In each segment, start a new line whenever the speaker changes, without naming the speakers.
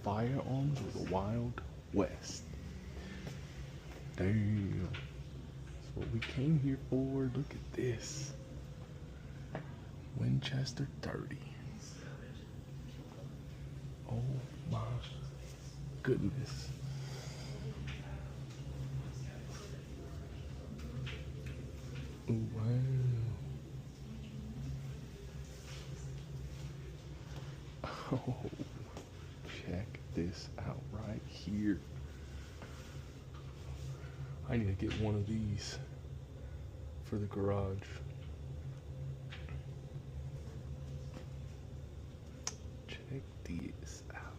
Firearms of the Wild West. Damn. That's what we came here for. Look at this. Winchester 30. Oh my goodness. Oh wow. Oh, check this out right here. I need to get one of these for the garage. Check this out.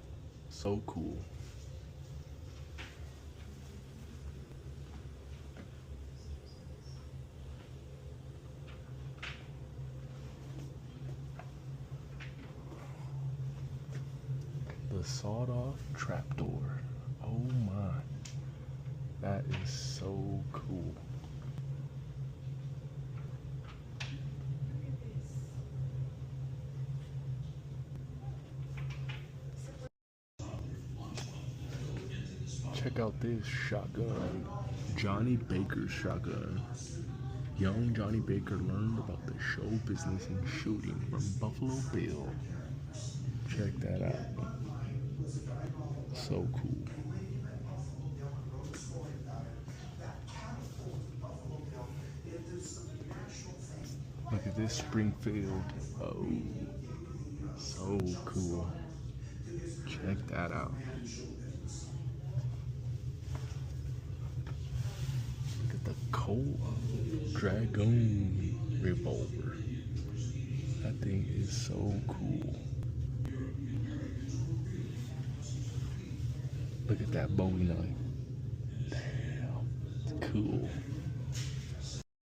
So cool. The sawed-off trapdoor. Oh my. That is so cool. Check out this shotgun. Johnny Baker's shotgun. Young Johnny Baker learned about the show business and shooting from Buffalo Bill. Check that out. So cool. Look at this Springfield. Oh, so cool. Check that out. Look at the Colt Dragoon revolver. That thing is so cool. Look at that Bowie knife. Damn, it's cool.